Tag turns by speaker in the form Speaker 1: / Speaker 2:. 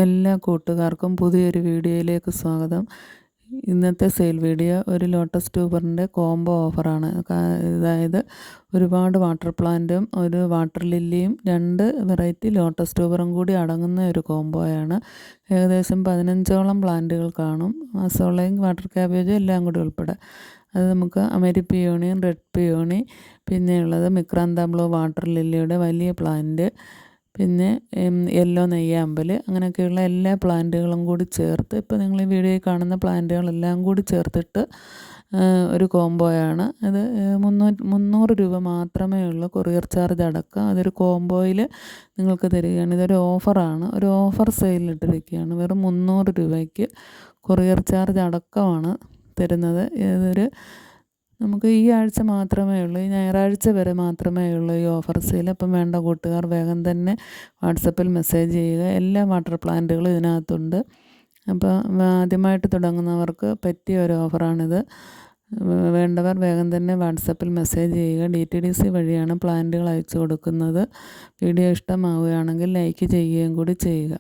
Speaker 1: എല്ലാ കൂട്ടുകാർക്കും പുതിയൊരു വീഡിയോയിലേക്ക് സ്വാഗതം. ഇന്നത്തെ സെയിൽ വീഡിയോ ഒരു ലോട്ടസ് ട്യൂബറിൻ്റെ കോംബോ ഓഫറാണ്. അതായത് ഒരുപാട് വാട്ടർ പ്ലാന്റും ഒരു വാട്ടർ ലില്ലിയും 2 വെറൈറ്റി ലോട്ടസ് ട്യൂബറും കൂടി അടങ്ങുന്ന ഒരു കോംബോയാണ്. ഏകദേശം 15ഓളം പ്ലാന്റുകൾ കാണും. അസോളയും വാട്ടർ ക്യാബേജും എല്ലാം കൂടി ഉൾപ്പെടെ. അത് നമുക്ക് അമേരി പിയോണിയും റെഡ് പിയോണി, പിന്നെയുള്ളത് മിക്രാന്ത ബ്ലൂ വാട്ടർ ലില്ലിയുടെ വലിയ പ്ലാന്റ്, പിന്നെ യെല്ലോ നെയ്യാമ്പൽ, അങ്ങനെയൊക്കെയുള്ള എല്ലാ പ്ലാന്റുകളും കൂടി ചേർത്ത് ഇപ്പോൾ നിങ്ങൾ ഈ വീഡിയോയിൽ കാണുന്ന പ്ലാന്റുകളെല്ലാം കൂടി ചേർത്തിട്ട് ഒരു കോംബോയാണ്. അത് 300 രൂപ മാത്രമേ ഉള്ളൂ, കൊറിയർ ചാർജ് അടക്കം. അതൊരു കോംബോയിൽ നിങ്ങൾക്ക് തരികയാണ്. ഇതൊരു ഓഫറാണ്, ഒരു ഓഫർ സെയിലിട്ടിരിക്കുകയാണ്. വെറും 300 രൂപയ്ക്ക് കൊറിയർ ചാർജ് അടക്കമാണ് തരുന്നത്. നമുക്ക് ഈ ആഴ്ച മാത്രമേ ഉള്ളൂ, ഈ ഞായറാഴ്ച വരെ മാത്രമേ ഉള്ളൂ ഈ ഓഫർ സെയിൽ. അപ്പം വേണ്ട കൂട്ടുകാർ വേഗം തന്നെ വാട്സപ്പിൽ മെസ്സേജ് ചെയ്യുക. എല്ലാ വാട്ടർ പ്ലാന്റുകളും ഇതിനകത്തുണ്ട്. അപ്പോൾ ആദ്യമായിട്ട് തുടങ്ങുന്നവർക്ക് പറ്റിയ ഒരു ഓഫറാണിത്. വേണ്ടവർ വേഗം തന്നെ വാട്സപ്പിൽ മെസ്സേജ് ചെയ്യുക. DTDC വഴിയാണ് പ്ലാന്റുകൾ അയച്ചു കൊടുക്കുന്നത്. വീഡിയോ ഇഷ്ടമാവുകയാണെങ്കിൽ ലൈക്ക് ചെയ്യുകയും കൂടി ചെയ്യുക.